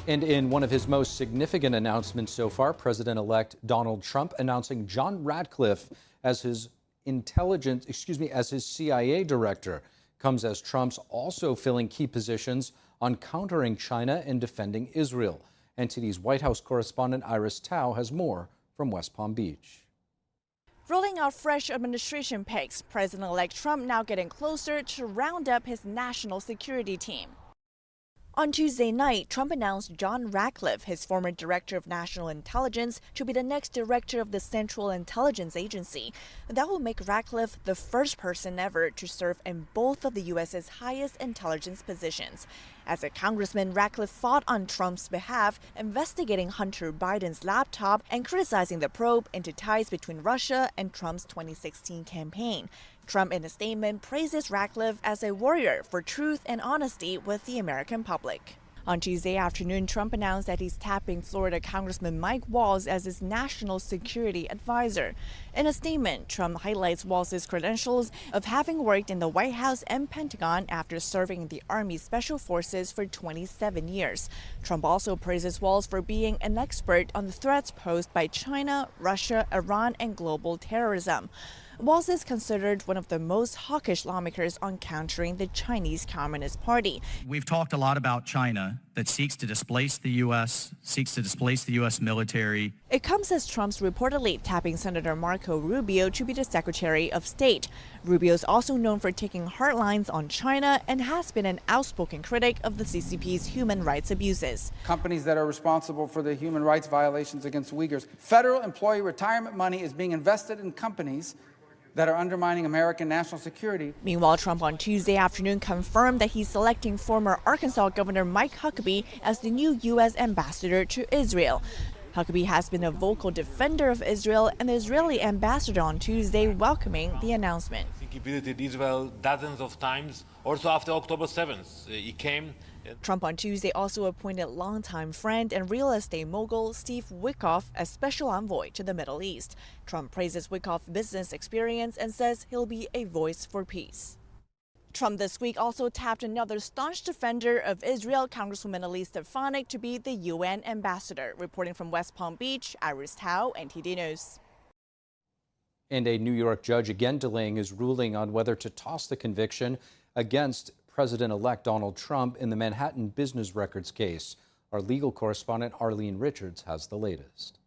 And in one of his most significant announcements so far, President-elect Donald Trump announcing John Ratcliffe as his as his CIA director, comes as Trump's also filling key positions on countering China and defending Israel. NTD's White House correspondent Iris Tao has more from West Palm Beach. Rolling out fresh administration picks, President-elect Trump now getting closer to round up his national security team. On Tuesday night, Trump announced John Ratcliffe, his former director of national intelligence, to be the next director of the Central Intelligence Agency. That will make Ratcliffe the first person ever to serve in both of the U.S.'s highest intelligence positions. As a congressman, Ratcliffe fought on Trump's behalf, investigating Hunter Biden's laptop and criticizing the probe into ties between Russia and Trump's 2016 campaign. Trump, in a statement, praises Ratcliffe as a warrior for truth and honesty with the American public. On Tuesday afternoon, Trump announced that he's tapping Florida Congressman Mike Waltz as his national security advisor. In a statement, Trump highlights Waltz's credentials of having worked in the White House and Pentagon after serving in the Army Special Forces for 27 years. Trump also praises Waltz for being an expert on the threats posed by China, Russia, Iran, and global terrorism. Waltz is considered one of the most hawkish lawmakers on countering the Chinese Communist Party. We've talked a lot about China that seeks to displace the U.S., seeks to displace the U.S. military. It comes as Trump's reportedly tapping Senator Marco Rubio to be the Secretary of State. Rubio is also known for taking hard lines on China and has been an outspoken critic of the CCP's human rights abuses. Companies that are responsible for the human rights violations against Uyghurs. Federal employee retirement money is being invested in companies that are undermining American national security. Meanwhile, Trump on Tuesday afternoon confirmed that he's selecting former Arkansas Governor Mike Huckabee as the new U.S. ambassador to Israel. Huckabee has been a vocal defender of Israel, and the Israeli ambassador on Tuesday welcoming the announcement. He visited Israel dozens of times. Also after October 7th, he came. Trump on Tuesday also appointed longtime friend and real estate mogul Steve Witkoff as special envoy to the Middle East. Trump praises Witkoff's business experience and says he'll be a voice for peace. Trump this week also tapped another staunch defender of Israel, Congresswoman Elise Stefanik, to be the UN ambassador. Reporting from West Palm Beach, Iris Tao, NTD News. And a New York judge again delaying his ruling on whether to toss the conviction against President-elect Donald Trump in the Manhattan business records case. Our legal correspondent Arlene Richards has the latest.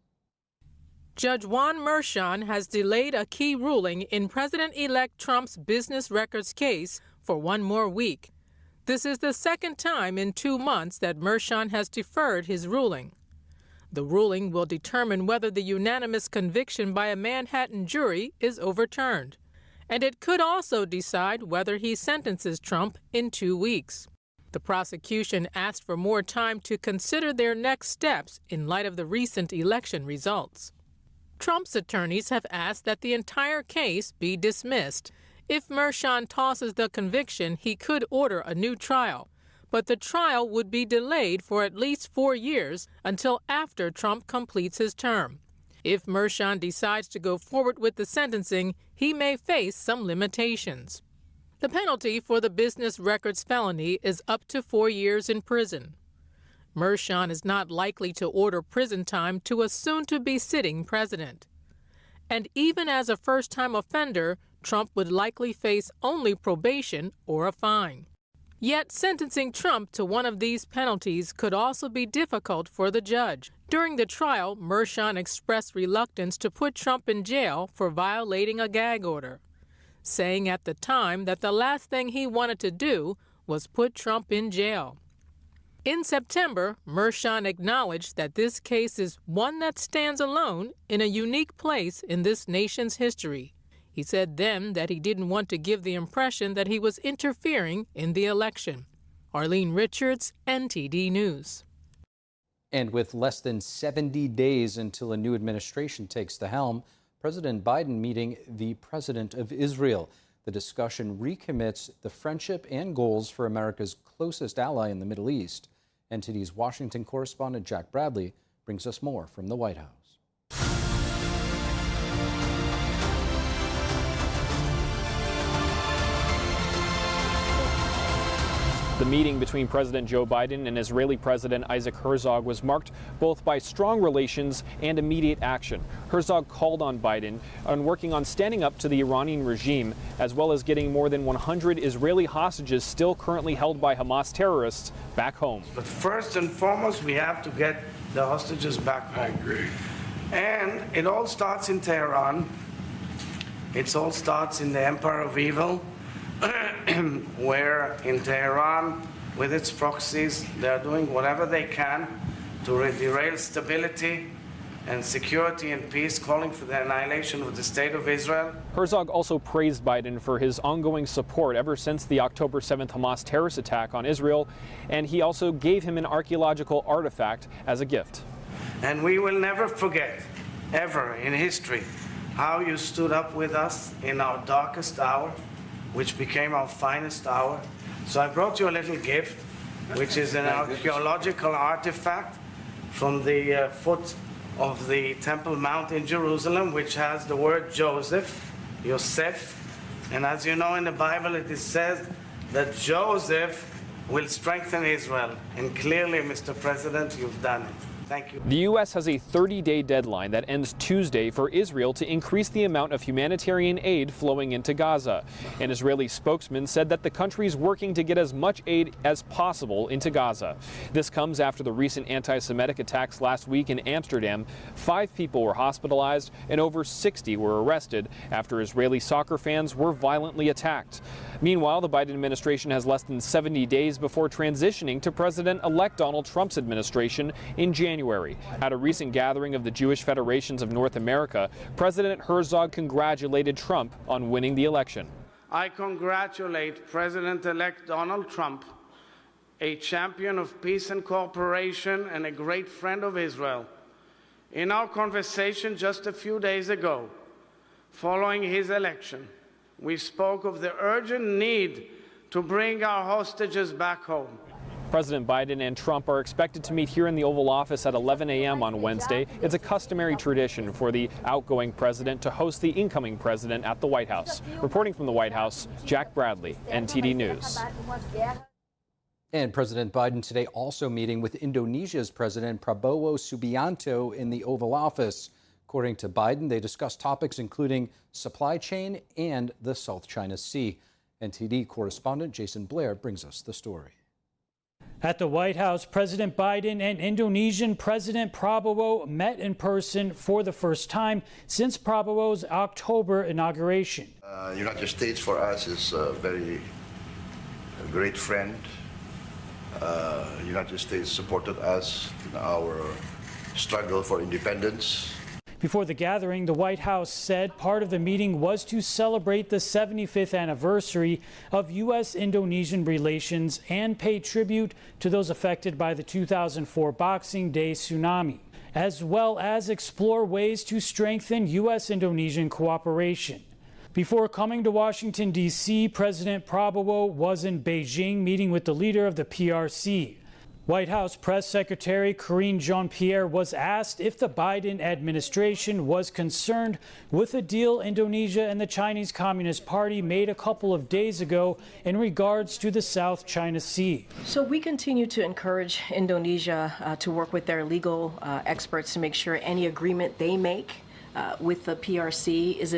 Judge Juan Merchan has delayed a key ruling in President-elect Trump's business records case for one more week. This is the second time in 2 months that Merchan has deferred his ruling. The ruling will determine whether the unanimous conviction by a Manhattan jury is overturned. And it could also decide whether he sentences Trump in 2 weeks. The prosecution asked for more time to consider their next steps in light of the recent election results. Trump's attorneys have asked that the entire case be dismissed. If Merchan tosses the conviction, he could order a new trial, but the trial would be delayed for at least 4 years until after Trump completes his term. If Merchan decides to go forward with the sentencing, he may face some limitations. The penalty for the business records felony is up to 4 years in prison. Merchan is not likely to order prison time to a soon-to-be sitting president. And even as a first-time offender, Trump would likely face only probation or a fine. Yet sentencing Trump to one of these penalties could also be difficult for the judge. During the trial, Merchan expressed reluctance to put Trump in jail for violating a gag order, saying at the time that the last thing he wanted to do was put Trump in jail. In September, Merchan acknowledged that this case is one that stands alone in a unique place in this nation's history. He said then that he didn't want to give the impression that he was interfering in the election. Arlene Richards, NTD News. And with less than 70 days until a new administration takes the helm, President Biden meeting the president of Israel. The discussion recommits the friendship and goals for America's closest ally in the Middle East. NTD's Washington correspondent Jack Bradley brings us more from the White House. The meeting between President Joe Biden and Israeli President Isaac Herzog was marked both by strong relations and immediate action. Herzog called on Biden on working on standing up to the Iranian regime, as well as getting more than 100 Israeli hostages still currently held by Hamas terrorists back home. But first and foremost, we have to get the hostages back home. I agree. And it all starts in Tehran. It all starts in the Empire of Evil, where in Tehran, with its proxies, they are doing whatever they can to derail stability and security and peace, calling for the annihilation of the State of Israel. Herzog also praised Biden for his ongoing support ever since the October 7th Hamas terrorist attack on Israel, and he also gave him an archaeological artifact as a gift. And we will never forget, ever in history, how you stood up with us in our darkest hour, which became our finest hour. So I brought you a little gift, which is an archaeological artifact from the foot of the Temple Mount in Jerusalem, which has the word Joseph, Yosef. And as you know in the Bible, it is said that Joseph will strengthen Israel. And clearly, Mr. President, you've done it. Thank you. The U.S. has a 30-day deadline that ends Tuesday for Israel to increase the amount of humanitarian aid flowing into Gaza. An Israeli spokesman said that the country is working to get as much aid as possible into Gaza. This comes after the recent anti-Semitic attacks last week in Amsterdam. 5 people were hospitalized and over 60 were arrested after Israeli soccer fans were violently attacked. Meanwhile, the Biden administration has less than 70 days before transitioning to President-elect Donald Trump's administration in January. At a recent gathering of the Jewish Federations of North America, President Herzog congratulated Trump on winning the election. I congratulate President-elect Donald Trump, a champion of peace and cooperation and a great friend of Israel. In our conversation just a few days ago, following his election, we spoke of the urgent need to bring our hostages back home. President Biden and Trump are expected to meet here in the Oval Office at 11 a.m. on Wednesday. It's a customary tradition for the outgoing president to host the incoming president at the White House. Reporting from the White House, Jack Bradley, NTD News. And President Biden today also meeting with Indonesia's President Prabowo Subianto in the Oval Office. According to Biden, they discussed topics including supply chain and the South China Sea. NTD correspondent Jason Blair brings us the story. At the White House, President Biden and Indonesian President Prabowo met in person for the first time since Prabowo's October inauguration. United States for us is a great friend. United States supported us in our struggle for independence. Before the gathering, the White House said part of the meeting was to celebrate the 75th anniversary of U.S.-Indonesian relations and pay tribute to those affected by the 2004 Boxing Day tsunami, as well as explore ways to strengthen U.S.-Indonesian cooperation. Before coming to Washington, D.C., President Prabowo was in Beijing meeting with the leader of the PRC. White House Press Secretary Karine Jean-Pierre was asked if the Biden administration was concerned with a deal Indonesia and the Chinese Communist Party made a couple of days ago in regards to the South China Sea. So we continue to encourage Indonesia to work with their legal experts to make sure any agreement they make with the PRC is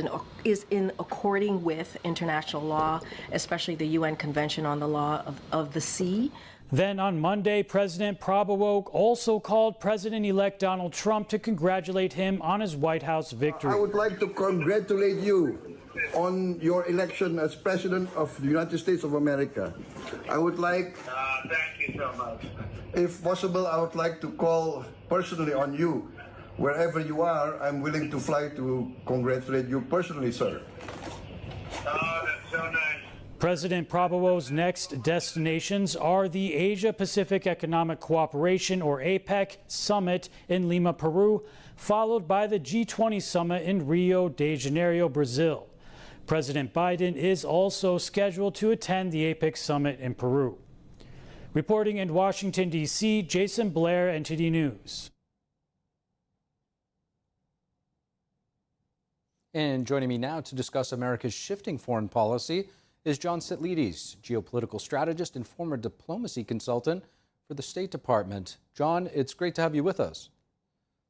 in according with international law, especially the UN Convention on the Law of the Sea. Then on Monday, President Prabowo also called President-elect Donald Trump to congratulate him on his White House victory. I would like to congratulate you on your election as President of the United States of America. I would like, Thank you so much. if possible, I would like to call personally on you. Wherever you are, I'm willing to fly to congratulate you personally, sir. Oh, that's so nice. President Prabowo's next destinations are the Asia-Pacific Economic Cooperation, or APEC, summit in Lima, Peru, followed by the G20 summit in Rio de Janeiro, Brazil. President Biden is also scheduled to attend the APEC summit in Peru. Reporting in Washington, D.C., Jason Blair, NTD News. And joining me now to discuss America's shifting foreign policy is John Sitilides, geopolitical strategist and former diplomacy consultant for the State Department. John, it's great to have you with us.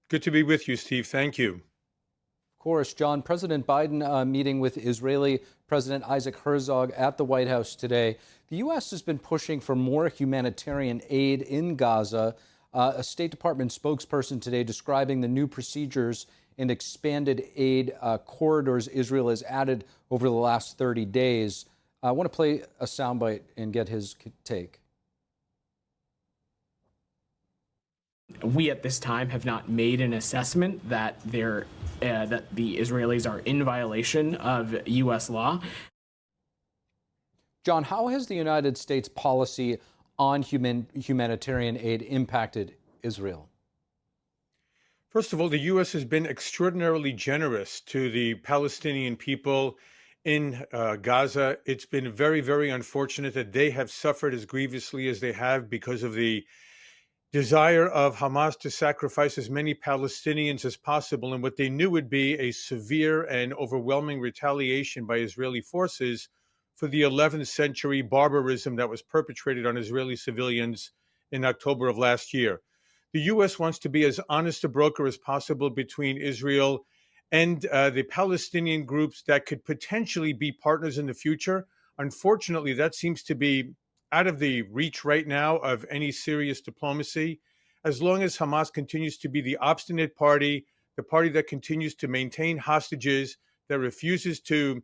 Good to be with you, Steve. Thank you. Of course, John, President Biden meeting with Israeli President Isaac Herzog at the White House today. The U.S. has been pushing for more humanitarian aid in Gaza. A State Department spokesperson today describing the new procedures and expanded aid corridors Israel has added over the last 30 days. I want to play a soundbite and get his take. We at this time have not made an assessment that that the Israelis are in violation of U.S. law. John, how has the United States policy on humanitarian aid impacted Israel? First of all, the U.S. has been extraordinarily generous to the Palestinian people in Gaza. It's been very, very unfortunate that they have suffered as grievously as they have because of the desire of Hamas to sacrifice as many Palestinians as possible in what they knew would be a severe and overwhelming retaliation by Israeli forces for the 11th century barbarism that was perpetrated on Israeli civilians in October of last year. The U.S. wants to be as honest a broker as possible between Israel and the Palestinian groups that could potentially be partners in the future. Unfortunately, that seems to be out of the reach right now of any serious diplomacy. As long as Hamas continues to be the obstinate party, the party that continues to maintain hostages, that refuses to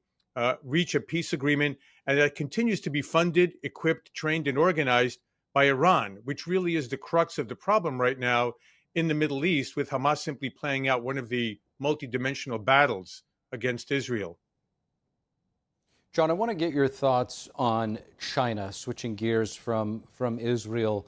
reach a peace agreement, and that continues to be funded, equipped, trained, and organized by Iran, which really is the crux of the problem right now in the Middle East, with Hamas simply playing out one of the multidimensional battles against Israel. John, I want to get your thoughts on China, switching gears from Israel.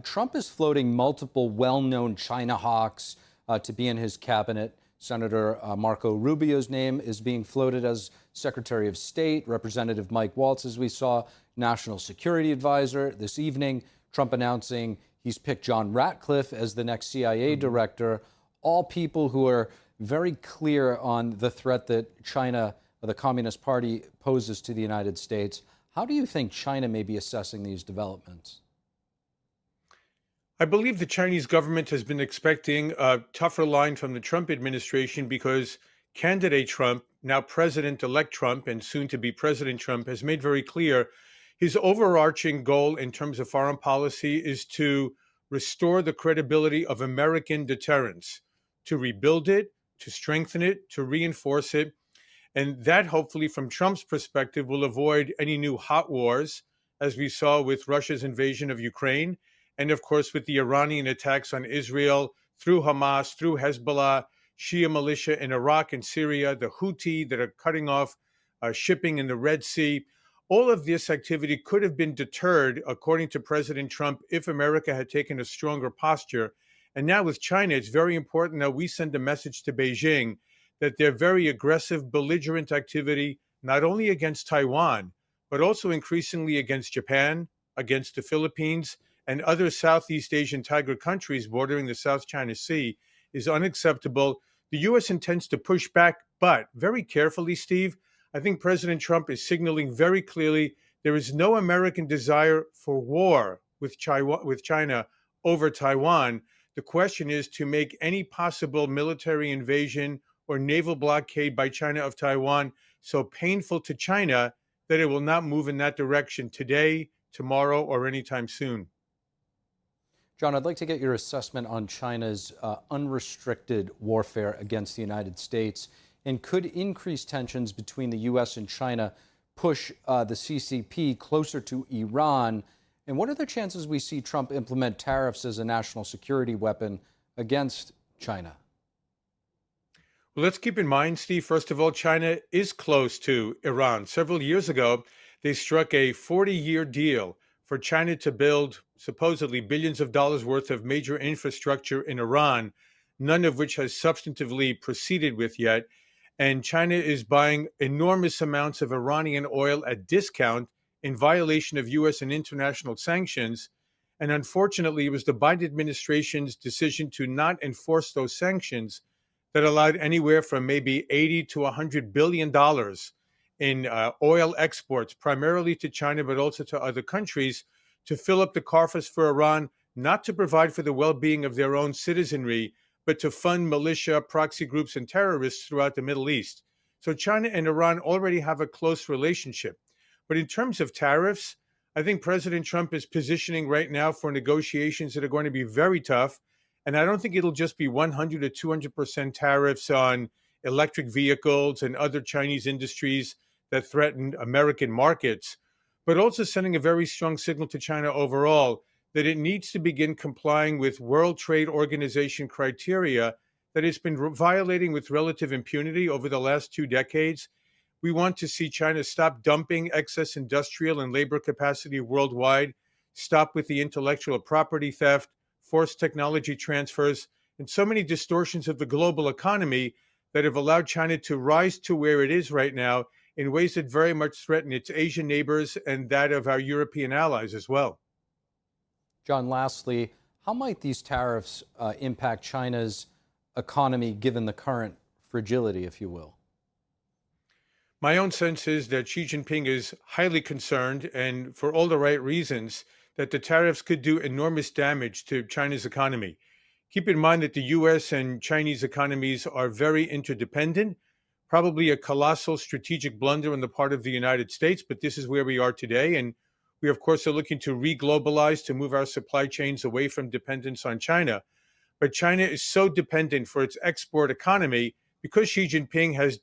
Trump is floating multiple well-known China hawks to be in his cabinet. Senator Marco Rubio's name is being floated as Secretary of State. Representative Mike Waltz, as we saw, National Security Advisor. This evening, Trump announcing he's picked John Ratcliffe as the next CIA director. All people who are very clear on the threat that China, the Communist Party, poses to the United States. How do you think China may be assessing these developments? I believe the Chinese government has been expecting a tougher line from the Trump administration because candidate Trump, now President-elect Trump, and soon to be President Trump, has made very clear his overarching goal in terms of foreign policy is to restore the credibility of American deterrence, to rebuild it, to strengthen it, to reinforce it. And that, hopefully, from Trump's perspective, will avoid any new hot wars, as we saw with Russia's invasion of Ukraine, and, of course, with the Iranian attacks on Israel through Hamas, through Hezbollah, Shia militia in Iraq and Syria, the Houthi that are cutting off shipping in the Red Sea. All of this activity could have been deterred, according to President Trump, if America had taken a stronger posture. And now with China, it's very important that we send a message to Beijing that their very aggressive, belligerent activity, not only against Taiwan, but also increasingly against Japan, against the Philippines, and other Southeast Asian tiger countries bordering the South China Sea, is unacceptable. The U.S. intends to push back, but very carefully, Steve. I think President Trump is signaling very clearly there is no American desire for war with China over Taiwan. The question is to make any possible military invasion or naval blockade by China of Taiwan so painful to China that it will not move in that direction today, tomorrow, or anytime soon. John, I'd like to get your assessment on China's unrestricted warfare against the United States, and could increased tensions between the U.S. and China push the CCP closer to Iran? And what are the chances we see Trump implement tariffs as a national security weapon against China? Well, let's keep in mind, Steve, first of all, China is close to Iran. Several years ago, they struck a 40-year deal for China to build supposedly billions of dollars worth of major infrastructure in Iran, none of which has substantively proceeded with yet. And China is buying enormous amounts of Iranian oil at discount in violation of U.S. and international sanctions. And unfortunately, it was the Biden administration's decision to not enforce those sanctions that allowed anywhere from maybe $80 to $100 billion in oil exports, primarily to China, but also to other countries, to fill up the coffers for Iran, not to provide for the well-being of their own citizenry, but to fund militia, proxy groups, and terrorists throughout the Middle East. So China and Iran already have a close relationship. But in terms of tariffs, I think President Trump is positioning right now for negotiations that are going to be very tough. And I don't think it'll just be 100 or 200% tariffs on electric vehicles and other Chinese industries that threaten American markets, but also sending a very strong signal to China overall that it needs to begin complying with World Trade Organization criteria that it's been violating with relative impunity over the last 2 decades. We want to see China stop dumping excess industrial and labor capacity worldwide, stop with the intellectual property theft, forced technology transfers, and so many distortions of the global economy that have allowed China to rise to where it is right now in ways that very much threaten its Asian neighbors and that of our European allies as well. John, lastly, how might these tariffs impact China's economy given the current fragility, if you will? My own sense is that Xi Jinping is highly concerned, and for all the right reasons, that the tariffs could do enormous damage to China's economy. Keep in mind that the U.S. and Chinese economies are very interdependent, probably a colossal strategic blunder on the part of the United States, but this is where we are today. And we, of course, are looking to re-globalize, to move our supply chains away from dependence on China. But China is so dependent for its export economy because Xi Jinping has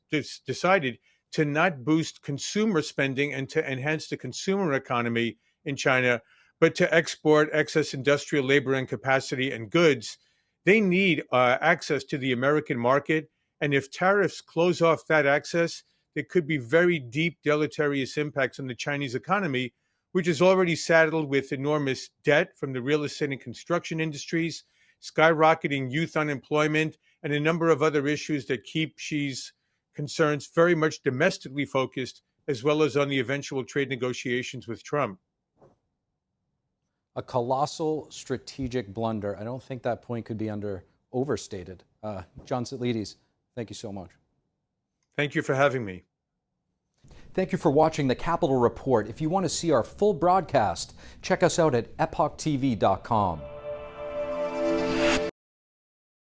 decided to not boost consumer spending and to enhance the consumer economy in China, but to export excess industrial labor and capacity and goods. They need access to the American market. And if tariffs close off that access, there could be very deep deleterious impacts on the Chinese economy, which is already saddled with enormous debt from the real estate and construction industries, skyrocketing youth unemployment, and a number of other issues that keep Xi's concerns very much domestically focused, as well as on the eventual trade negotiations with Trump. A colossal strategic blunder. I don't think that point could be overstated. John Sitilides, thank you so much. Thank you for having me. Thank you for watching the Capitol Report. If you want to see our full broadcast, check us out at epochtv.com.